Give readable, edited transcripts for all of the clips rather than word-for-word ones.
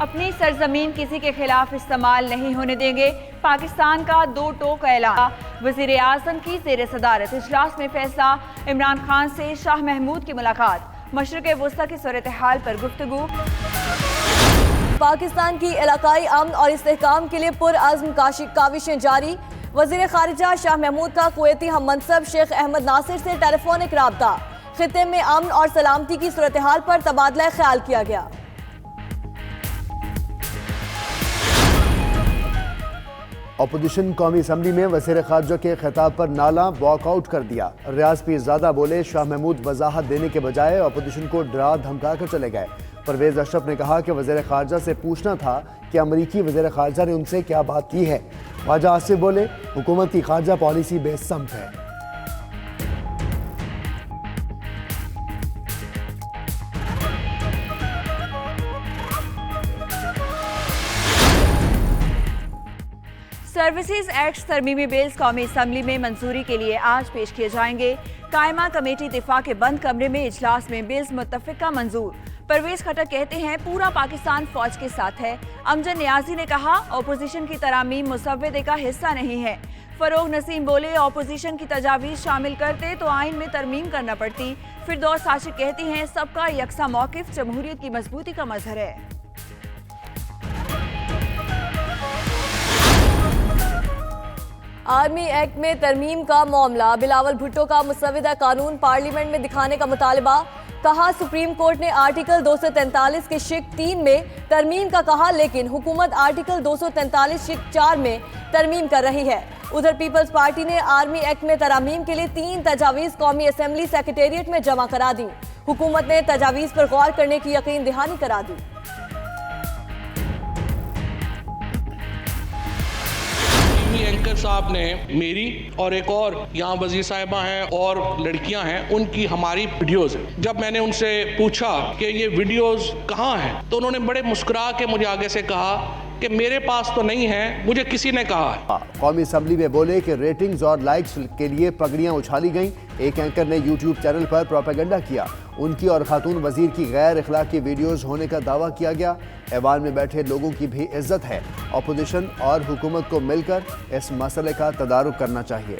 अपनी सरजमीन किसी के खिलाफ इस्तेमाल नहीं होने देंगे, पाकिस्तान का दो टोक ऐलान। वज़ीर आज़म की ज़ेर सदारत इजलास में फैसला। इमरान खान से शाह महमूद की मुलाकात। मशरिक़ वस्ता की सूरत हाल पर गुफ्तगू। पाकिस्तान की इलाकाई अमन और इस्तेहकाम के लिए पुरअज़्म काविशें जारी। वज़ीर ख़ारिजा शाह महमूद का कुवैती हम मनसब शेख अहमद नासिर से टेलीफोनिक राब्ता। खित्ते में अमन और सलामती की सूरत हाल पर तबादला ख्याल किया गया। अपोजिशन कौमी असम्बली में वज़ीर ख़ारिजा के खिताब पर नाला वॉकआउट कर दिया। रियाज पीरज़ादा बोले, शाह महमूद वजाहत देने के बजाय अपोजिशन को डरा धमका कर चले गए। परवेज अशरफ ने कहा कि वज़ीर ख़ारिजा से पूछना था कि अमरीकी वज़ीर ख़ारिजा ने उनसे क्या बात की है। ख्वाजा आसिफ बोले, हुकूमत की ख़ारिजा पॉलिसी बेसमत है। सर्विसेज एक्ट तरमीमी बिल्स कौमी असम्बली में मंजूरी के लिए आज पेश किए जाएंगे। कायमा कमेटी दिफा के बंद कमरे में इजलास में बिल्स मुत्तफ़िका मंजूर। परवेज खटक कहते हैं, पूरा पाकिस्तान फौज के साथ है। अमजद नियाजी ने कहा, अपोजिशन की तरामीम मुसव्वदे का हिस्सा नहीं है। फरोग नसीम बोले, अपोजिशन की तजावीज़ शामिल करते तो आइन में तरमीम करना पड़ती। फिरदौस आशिक कहती हैं, सबका यकसा मौक़िफ़ जमहूरियत की मजबूती का मजहर है। आर्मी एक्ट में तरमीम का मामला। बिलावल भुट्टो का मुसव्वदा कानून पार्लियामेंट में दिखाने का मुतालबा। कहा, सुप्रीम कोर्ट ने आर्टिकल 243 के शिक 3 में तरमीम का कहा, लेकिन हुकूमत आर्टिकल 243 शिक 4 में तरमीम कर रही है। उधर पीपल्स पार्टी ने आर्मी एक्ट में तरामीम के लिए 3 तजावीज़ कौमी असम्बली सेक्रेटेरिएट में जमा करा दी। हुकूमत ने तजावीज़ पर गौर करने की यकीन दहानी करा दी। एंकर साहब ने मेरी और एक और यहाँ वजीर साहिबा हैं और लड़कियां हैं, उनकी हमारी वीडियोस हैं। जब मैंने उनसे पूछा कि ये वीडियोस कहाँ हैं, तो उन्होंने बड़े मुस्कुरा के मुझे आगे से कहा कि मेरे पास तो नहीं है, मुझे किसी ने कहा है। कौमी असम्बली में बोले कि रेटिंग्स और लाइक्स के लिए पगड़ियां उछाली गईं। एक एंकर ने यूट्यूब चैनल पर प्रोपेगेंडा किया। उनकी और खातून वजीर की गैर इखलाकी वीडियोस होने का दावा किया गया। ऐवान में बैठे लोगों की भी इज्जत है। अपोजिशन और हुकूमत को मिलकर इस मसले का तदारुक करना चाहिए।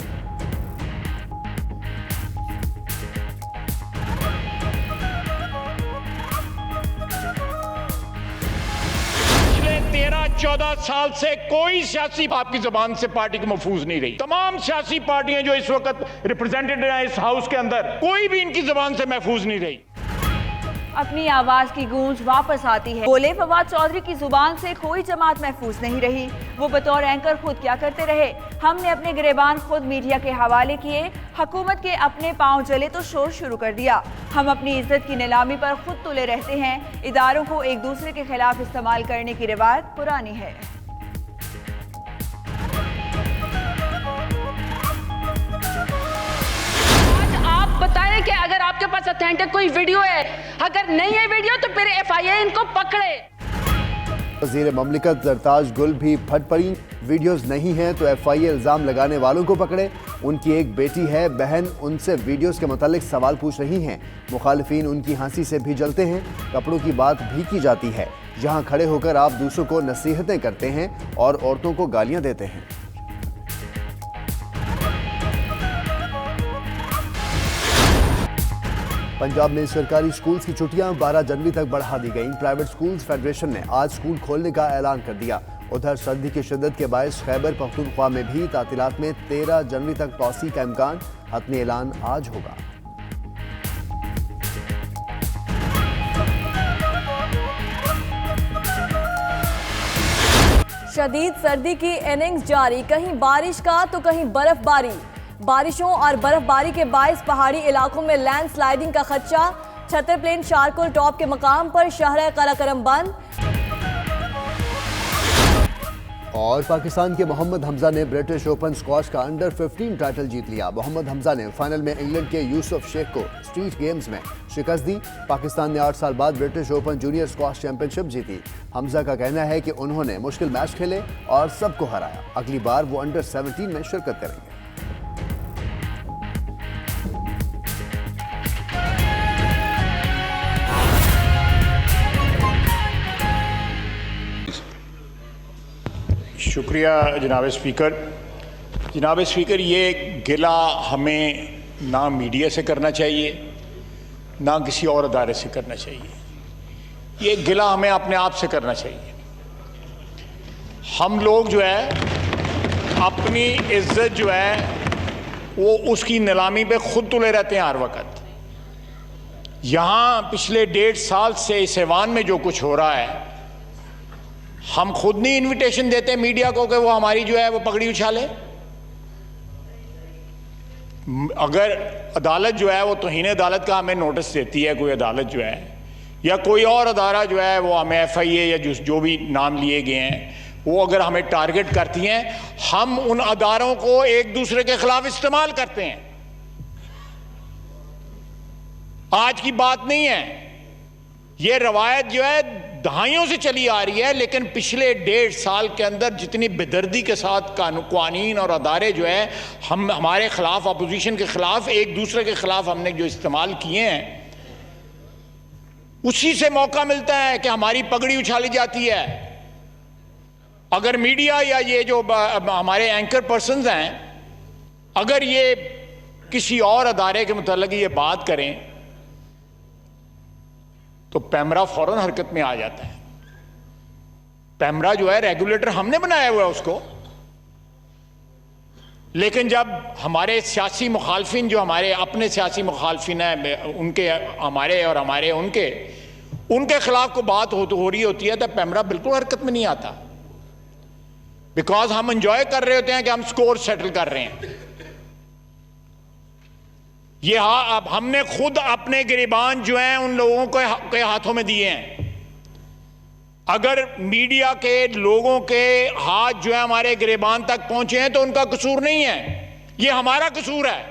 13-14 साल से कोई सियासी आपकी जबान से पार्टी को महफूज नहीं रही। तमाम सियासी पार्टियां जो इस वक्त रिप्रेजेंटेड हैं इस हाउस के अंदर, कोई भी इनकी जबान से महफूज नहीं रही। अपनी आवाज की गूंज वापस आती है। बोले, फवाद चौधरी की जुबान से कोई जमात महफूज नहीं रही। वो बतौर एंकर खुद क्या करते रहे। हमने अपने गिरेबान खुद मीडिया के हवाले किए। हुकूमत के अपने पांव जले तो शोर शुरू कर दिया। हम अपनी इज्जत की नीलामी पर खुद तुले रहते हैं। इदारों को एक दूसरे के खिलाफ इस्तेमाल करने की रिवायत पुरानी है। बताएं कि अगर आपके पास ऑथेंटिक कोई वीडियो है, अगर नहीं है वीडियो तो फिर एफआईए इनको पकड़े। वज़ीर ममलिकत जरताज गुल भी फट पड़ी। वीडियोस नहीं हैं तो एफआईए इल्ज़ाम लगाने वालों को पकड़े। उनकी एक बेटी है, बहन उनसे वीडियोस के मुतालिक सवाल पूछ रही हैं। मुखालिफिन उनकी हंसी से भी जलते हैं। कपड़ों की बात भी की जाती है। जहां खड़े होकर आप दूसरों को नसीहतें करते हैं और औरतों को गालियां देते हैं। पंजाब में सरकारी स्कूल्स की छुट्टियां 12 जनवरी तक बढ़ा दी गईं। प्राइवेट स्कूल्स फेडरेशन ने आज स्कूल खोलने का ऐलान कर दिया। उधर सर्दी की शिद्दत के बायस खैबर पख्तूनख्वा में भी तातीलात में 13 जनवरी तक तौसी का इम्कान। हतमी ऐलान आज होगा। शदीद सर्दी की इनिंग्स जारी। कहीं बारिश का तो कहीं बर्फबारी। बारिशों और बर्फबारी के बायस पहाड़ी इलाकों में लैंडस्लाइडिंग का खदशा। छतर प्लेन शारकोल टॉप के मकाम पर शहर कराकरम बंद। और पाकिस्तान के मोहम्मद हमजा ने ब्रिटिश ओपन स्क्वॉश का अंडर 15 टाइटल जीत लिया। मोहम्मद हमजा ने फाइनल में इंग्लैंड के यूसुफ शेख को स्ट्रीट गेम्स में शिकस्त दी। पाकिस्तान ने 8 साल बाद British open junior squash championship जीती। हमजा का कहना है कि उन्होंने मुश्किल मैच खेले और सबको हराया। अगली बार वो अंडर 17 में शिरकत करेंगे। शुक्रिया जनाब स्पीकर। जनाब स्पीकर, ये गिला हमें ना मीडिया से करना चाहिए ना किसी और अदारे से करना चाहिए। ये गिला हमें अपने आप से करना चाहिए। हम लोग जो है अपनी इज्जत जो है वो उसकी नीलामी पे खुद तुले रहते हैं हर वक्त। यहाँ पिछले 1.5 साल से इस ऐवान में जो कुछ हो रहा है, हम खुद नहीं इनविटेशन देते मीडिया को कि वो हमारी जो है वो पगड़ी उछाले। अगर अदालत जो है वो तौहीन अदालत का हमें नोटिस देती है, कोई अदालत जो है या कोई और अदारा जो है वो हमें FIA या जो भी नाम लिए गए हैं वो अगर हमें टारगेट करती हैं, हम उन अदारों को एक दूसरे के खिलाफ इस्तेमाल करते हैं। आज की बात नहीं है, यह रवायत जो है दहाइयों से चली आ रही है, लेकिन पिछले 1.5 साल के अंदर जितनी बेदर्दी के साथ कानून और अदारे जो है हमारे खिलाफ, अपोजिशन के खिलाफ, एक दूसरे के खिलाफ हमने जो इस्तेमाल किए हैं, उसी से मौका मिलता है कि हमारी पगड़ी उछाली जाती है। अगर मीडिया या ये जो हमारे एंकर पर्सन्स हैं, अगर ये किसी और अदारे के मुताल्लिक ये बात करें तो पैमरा फौरन हरकत में आ जाता है। पैमरा जो है रेगुलेटर हमने बनाया हुआ है उसको, लेकिन जब हमारे सियासी मुखालफिन, जो हमारे अपने सियासी मुखालफिन हैं, उनके हमारे और हमारे उनके खिलाफ को बात हो रही होती है, तो पैमरा बिल्कुल हरकत में नहीं आता। बिकॉज हम एंजॉय कर रहे होते हैं कि हम स्कोर सेटल कर रहे हैं। ये अब हमने खुद अपने गिरबान जो हैं उन लोगों के हाथों में दिए हैं। अगर मीडिया के लोगों के हाथ जो है हमारे गिरबान तक पहुंचे हैं तो उनका कसूर नहीं है, ये हमारा कसूर है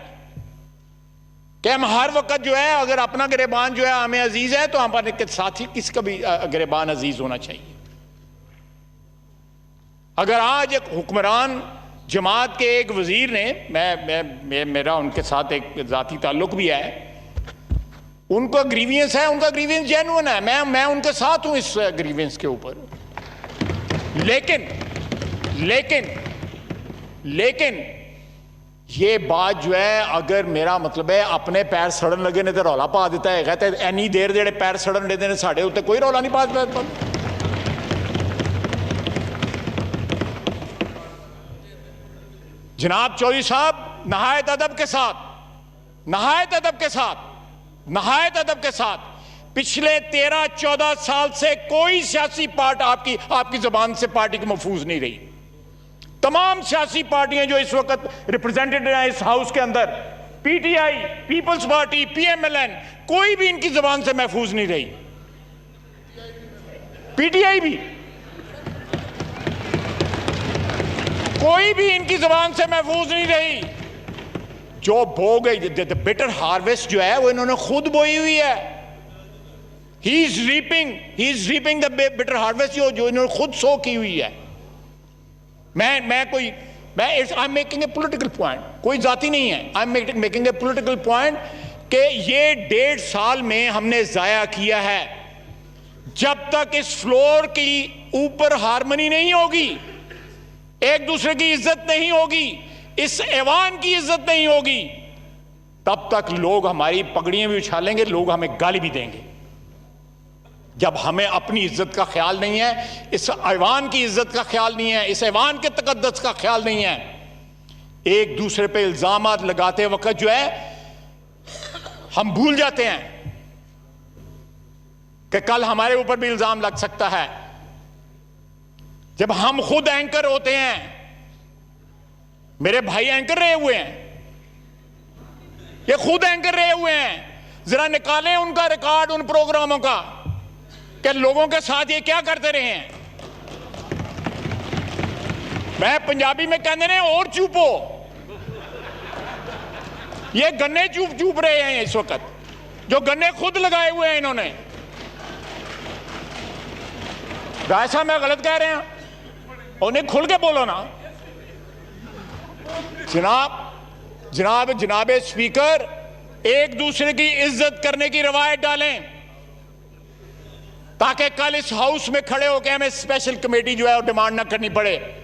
कि हम हर वक्त जो है, अगर अपना गिरबान जो है हमें अजीज है तो हमारे के साथ ही किसका भी गिरबान अजीज होना चाहिए। अगर आज एक हुक्मरान जमात के एक वजीर ने, मेरा उनके साथ एक जाती ताल्लुक भी है, उनका ग्रीवियंस है, उनका ग्रीवियंस जेन्युइन है, मैं उनके साथ हूं इस ग्रीवियंस के ऊपर। लेकिन ये बात जो है, अगर मेरा मतलब है अपने पैर सड़न लगे ने तो रौला पा देता है, कहते एनी देर जेड़े पैर सड़न लेते हैं साढ़े उत्ते कोई रौला नहीं पा। जनाब चौधरी साहब नहायत अदब के साथ पिछले 13-14 साल से कोई सियासी पार्ट आपकी जुबान से पार्टी को महफूज नहीं रही। तमाम सियासी पार्टियां जो इस वक्त रिप्रेजेंटेड हैं इस हाउस के अंदर, PTI, पीपल्स पार्टी, PMLN, कोई भी इनकी जुबान से महफूज नहीं रही। PTI भी कोई भी इनकी जुबान से महफूज नहीं रही। जो बो गई, बिटर हार्वेस्ट जो है वो इन्होंने खुद बोई हुई है। He is reaping the bitter harvest जो इन्होंने खुद सो की हुई है। I am making a political point, कोई जाती नहीं है। I am making a political point कि ये 1.5 साल में हमने जाया किया है। जब तक इस फ्लोर की ऊपर हारमनी नहीं होगी, एक दूसरे की इज्जत नहीं होगी, इस ऐवान की इज्जत नहीं होगी, तब तक लोग हमारी पगड़ियां भी उछालेंगे, लोग हमें गाली भी देंगे। जब हमें अपनी इज्जत का ख्याल नहीं है, इस ऐवान की इज्जत का ख्याल नहीं है, इस ऐवान के तकद्दस का ख्याल नहीं है, एक दूसरे पे इल्जामात लगाते वक्त जो है हम भूल जाते हैं कि कल हमारे ऊपर भी इल्जाम लग सकता है। जब हम खुद एंकर होते हैं, मेरे भाई एंकर रहे हुए हैं, ये खुद एंकर रहे हुए हैं, जरा निकालें उनका रिकॉर्ड उन प्रोग्रामों का कि लोगों के साथ ये क्या करते रहे हैं। मैं पंजाबी में कहते रहे और चुपो, ये गन्ने चुप रहे हैं इस वक्त, जो गन्ने खुद लगाए हुए हैं इन्होंने। ऐसा मैं गलत कह रहे हैं? उन्हें खुल के बोलो ना जनाब स्पीकर, एक दूसरे की इज्जत करने की रवायत डालें ताकि कल इस हाउस में खड़े होकर हमें स्पेशल कमेटी जो है वो डिमांड ना करनी पड़े।